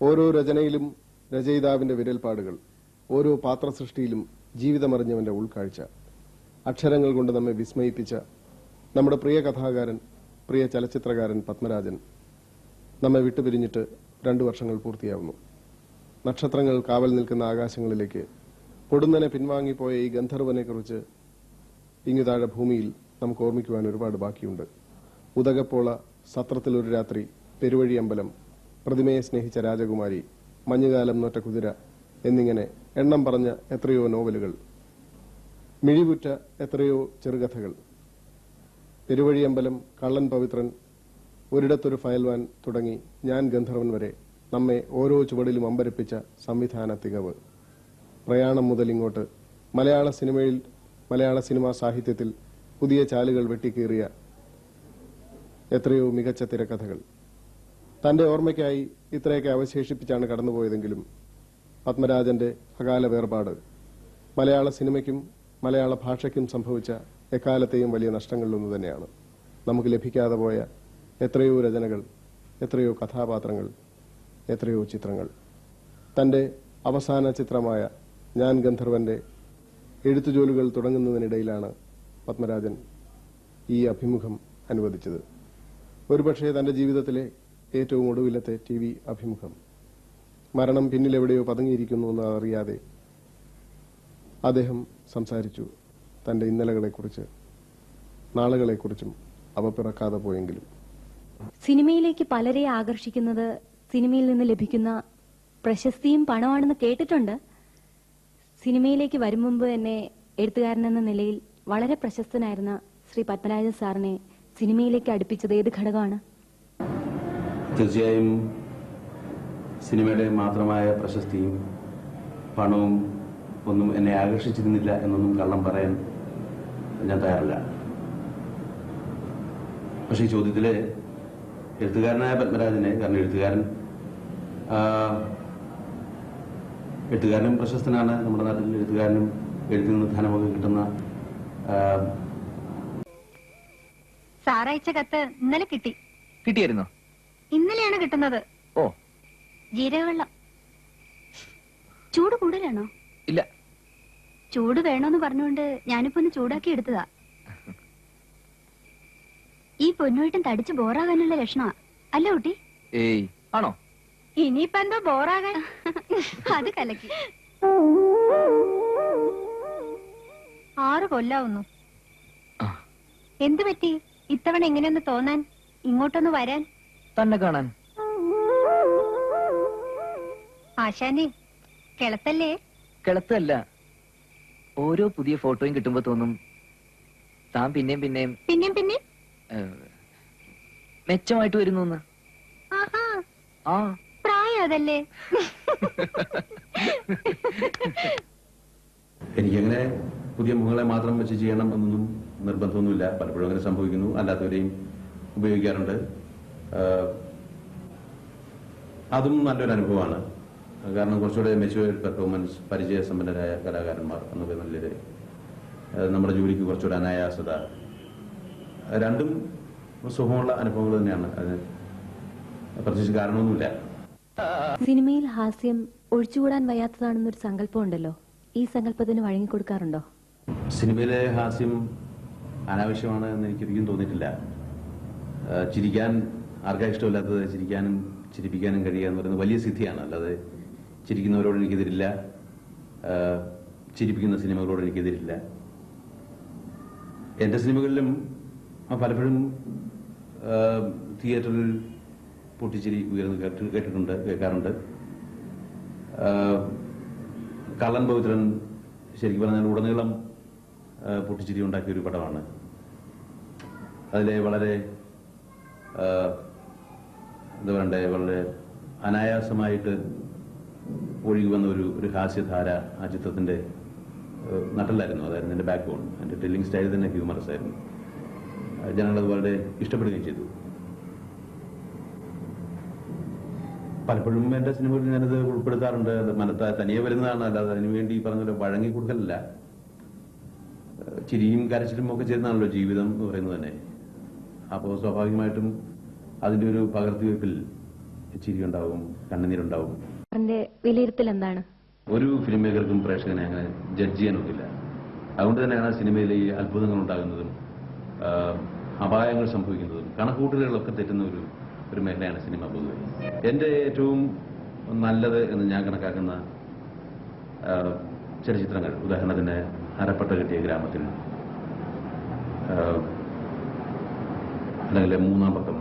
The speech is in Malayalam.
ഓരോ രചനയിലും രചയിതാവിന്റെ വിരൽപ്പാടുകൾ, ഓരോ പാത്രസൃഷ്ടിയിലും ജീവിതമറിഞ്ഞവന്റെ ഉൾക്കാഴ്ച, അക്ഷരങ്ങൾ കൊണ്ട് നമ്മെ വിസ്മയിപ്പിച്ച നമ്മുടെ പ്രിയ കഥാകാരൻ, പ്രിയ ചലച്ചിത്രകാരൻ പത്മരാജൻ നമ്മെ വിട്ടുപിരിഞ്ഞിട്ട് 2 വർഷങ്ങൾ പൂർത്തിയാവുന്നു. നക്ഷത്രങ്ങൾ കാവൽ നിൽക്കുന്ന ആകാശങ്ങളിലേക്ക് പൊടുന്നനെ പിൻവാങ്ങിപ്പോയ ഈ ഗന്ധർവനെക്കുറിച്ച് ഇങ്ങുതാഴെ ഭൂമിയിൽ നമുക്ക് ഓർമ്മിക്കുവാൻ ഒരുപാട് ബാക്കിയുണ്ട്. ഉദകപ്പോള, സത്രത്തിലൊരു രാത്രി, പെരുവഴി അമ്പലം, പ്രതിമയെ സ്നേഹിച്ച രാജകുമാരി, മഞ്ഞുകാലം നോറ്റ കുതിര എന്നിങ്ങനെ എണ്ണം പറഞ്ഞ എത്രയോ നോവലുകൾ, മിഴിവുറ്റ എത്രയോ ചെറുകഥകൾ. പെരുവഴിയമ്പലം, കള്ളൻ പവിത്രൻ, ഒരിടത്തൊരു ഫയൽവാൻ തുടങ്ങി ഞാൻ ഗന്ധർവൻ വരെ നമ്മെ ഓരോ ചുവടിലും അമ്പരപ്പിച്ച സംവിധാന തികവ്. പ്രയാണം മുതൽ ഇങ്ങോട്ട് മലയാള സിനിമാ സാഹിത്യത്തിൽ പുതിയ ചാലുകൾ വെട്ടിക്കീറിയ എത്രയോ മികച്ച തിരക്കഥകൾ. തന്റെ ഓർമ്മയ്ക്കായി ഇത്രയൊക്കെ അവശേഷിപ്പിച്ചാണ് കടന്നുപോയതെങ്കിലും പത്മരാജന്റെ അകാല വേർപാട് മലയാള സിനിമയ്ക്കും മലയാള ഭാഷയ്ക്കും സംഭവിച്ച എക്കാലത്തെയും വലിയ നഷ്ടങ്ങളിലൊന്നു തന്നെയാണ്. നമുക്ക് ലഭിക്കാതെ പോയ എത്രയോ രചനകൾ, എത്രയോ കഥാപാത്രങ്ങൾ, എത്രയോ ചിത്രങ്ങൾ. തന്റെ അവസാന ചിത്രമായ ഞാൻ ഗന്ധർവന്റെ എഴുത്തുജോലികൾ തുടങ്ങുന്നതിനിടയിലാണ് പത്മരാജൻ ഈ അഭിമുഖം അനുവദിച്ചത്. ഒരുപക്ഷെ തന്റെ ജീവിതത്തിലെ ഏറ്റവും ഒടുവിലത്തെ TV അഭിമുഖം. മരണം പിന്നിലെവിടെയോ പതുങ്ങിയിരിക്കുന്നു എന്ന് അറിയാതെ അദ്ദേഹം സംസാരിച്ചു തന്റെ ഇന്നലകളെക്കുറിച്ച്, നാളുകളെക്കുറിച്ചും. അവ പിറക്കാതെ പോയെങ്കിലും. സിനിമയിലേക്ക് പലരെ ആകർഷിക്കുന്നത് സിനിമയിൽ നിന്ന് ലഭിക്കുന്ന പ്രശസ്തിയും പണമാണെന്ന് കേട്ടിട്ടുണ്ട്. സിനിമയിലേക്ക് വരും മുമ്പ് തന്നെ എഴുത്തുകാരനെന്ന നിലയിൽ വളരെ പ്രശസ്തനായിരുന്ന ശ്രീ പത്മരാജൻ സാറിനെ സിനിമയിലേക്ക് അടുപ്പിച്ചത് ഏത് ഘടകമാണ്? തീർച്ചയായും സിനിമയുടെ മാത്രമായ പ്രശസ്തിയും പണവും ഒന്നും എന്നെ ആകർഷിച്ചിരുന്നില്ല എന്നൊന്നും കള്ളം പറയാൻ ഞാൻ തയ്യാറല്ല. പക്ഷെ ഈ ചോദ്യത്തില് എഴുത്തുകാരനായ പത്മരാജനെ, കാരണം എഴുത്തുകാരനും പ്രശസ്തനാണ് നമ്മുടെ നാട്ടിൽ. എഴുത്തുകാരനും എഴുത്തിൽ നിന്ന് ധനമൊക്കെ കിട്ടുന്ന. സാറയച്ച കത്ത് ഇന്നലെ കിട്ടിയായിരുന്നോ? ഇന്നലെയാണ് കിട്ടുന്നത്. ഓ, ജീരകവെള്ളം. ചൂട് കൂടുതലാണോ? ഇല്ല. ചൂട് വേണോന്ന് പറഞ്ഞുകൊണ്ട് ഞാനിപ്പോ ഒന്ന് ചൂടാക്കി എടുത്തതാ. ഈ പൊന്നുമായിട്ടും തടിച്ച് ബോറാകാനുള്ള ലക്ഷണമാ അല്ല കുട്ടി? ഏയ്, ആണോ? ഇനിയിപ്പോ എന്തോ ബോറാകാൻ. അത് കലക്കി. 6 കൊല്ലാവുന്നു. എന്തു പറ്റി ഇത്തവണ എങ്ങനെയൊന്ന് തോന്നാൻ, ഇങ്ങോട്ടൊന്ന് വരാൻ? തന്നെ കാണാൻ. ആശാനെ, കിളത്തല്ലേ? കിളത്തല്ല. ഓരോ പുതിയ ഫോട്ടോയും കിട്ടുമ്പോ തോന്നും താൻ പിന്നെയും മെച്ചമായിട്ട് വരുന്നു. ആ, പ്രായം അതല്ലേ. എനിക്കങ്ങനെ പുതിയ മുഖങ്ങളെ മാത്രം വെച്ച് ചെയ്യണം എന്നൊന്നും നിർബന്ധമൊന്നുമില്ല. പലപ്പോഴും അങ്ങനെ സംഭവിക്കുന്നു. അല്ലാത്തവരെയും ഉപയോഗിക്കാറുണ്ട്. അതും നല്ലൊരു അനുഭവമാണ്. കാരണം കുറച്ചുകൂടെ മെച്യൂർഡ് പെർഫോമൻസ്, പരിചയസമ്പന്നരായ കലാകാരന്മാർ എന്നൊക്കെ നല്ലൊരു, നമ്മുടെ ജോലിക്ക് കുറച്ചുകൂടെ അനായാസത, രണ്ടും സുഖമുള്ള അനുഭവങ്ങൾ തന്നെയാണ്. അതിന് പ്രത്യേകിച്ച് കാരണമൊന്നുമില്ല. സിനിമയിൽ ഹാസ്യം ഒഴിച്ചുകൂടാൻ വയ്യാത്തതാണെന്നൊരു സങ്കല്പം ഉണ്ടല്ലോ. ഈ സങ്കല്പത്തിന് വഴങ്ങിക്കൊടുക്കാറുണ്ടോ? സിനിമയിലെ ഹാസ്യം അനാവശ്യമാണ് എന്ന് എനിക്കൊരിക്കലും തോന്നിയിട്ടില്ല. ചിരിക്കാൻ ആർക്കാ ഇഷ്ടമില്ലാത്തത്? ചിരിക്കാനും ചിരിപ്പിക്കാനും കഴിയുക എന്ന് പറയുന്നത് വലിയ സിദ്ധിയാണ്. അല്ലാതെ ചിരിക്കുന്നവരോട് എനിക്കെതിരില്ല, ചിരിപ്പിക്കുന്ന സിനിമകളോട് എനിക്കെതിരില്ല. എന്റെ സിനിമകളിലും പലപ്പോഴും തിയേറ്ററിൽ പൊട്ടിച്ചിരി ഉയർന്ന് കേൾക്കാറുണ്ട്. കള്ളൻ പവിത്രൻ ശരിക്കും പറഞ്ഞാൽ ഉടനീളം പൊട്ടിച്ചിരി ഉണ്ടാക്കിയ ഒരു പടമാണ്. അതിലെ വളരെ എന്താ പറയണ്ടേ, വളരെ അനായാസമായിട്ട് ഒഴുകി വന്ന ഒരു ഹാസ്യധാര ആ ചിത്രത്തിന്റെ നട്ടലായിരുന്നു. അതായിരുന്നു എന്റെ ബാക്ക് ബോൺ. എന്റെ ടെല്ലിംഗ് സ്റ്റൈൽ തന്നെ ഹ്യൂമറസ് ആയിരുന്നു. ജനങ്ങളത് വളരെ ഇഷ്ടപ്പെടുകയും ചെയ്തു. പലപ്പോഴും എന്റെ സിനിമകളിൽ ഞാനത് ഉൾപ്പെടുത്താറുണ്ട്. അത് തനിയെ വരുന്നതാണ്, അല്ലാതെ അതിനുവേണ്ടി പറഞ്ഞ വഴങ്ങി കൊടുക്കലല്ല. ചിരിയും കരച്ചിലും ഒക്കെ ചേർന്നാണല്ലോ ജീവിതം എന്ന് പറയുന്നത് തന്നെ. അപ്പോൾ സ്വാഭാവികമായിട്ടും അതിന്റെ ഒരു പകർത്തിവയ്പ്പിൽ ചിരിയുണ്ടാവും, കണ്ണുനീരുണ്ടാവും. സാറിന്റെ വിലയിരുത്തൽ എന്താണ്? ഒരു ഫിലിം മേക്കർക്കും പ്രേക്ഷകനെ അങ്ങനെ ജഡ്ജ് ചെയ്യാനൊക്കില്ല. അതുകൊണ്ട് തന്നെയാണ് സിനിമയിൽ ഈ അത്ഭുതങ്ങൾ ഉണ്ടാകുന്നതും അപായങ്ങൾ സംഭവിക്കുന്നതും കണക്കൂട്ടലുകളൊക്കെ തെറ്റുന്ന ഒരു മേഖലയാണ് സിനിമ പൊതുവെ. എൻ്റെ ഏറ്റവും നല്ലത് എന്ന് ഞാൻ കണക്കാക്കുന്ന ചില ചിത്രങ്ങൾ, ഉദാഹരണത്തിന് അരപ്പട്ട കെട്ടിയ ഗ്രാമത്തിൽ, അല്ലെങ്കിൽ മൂന്നാം പക്കം,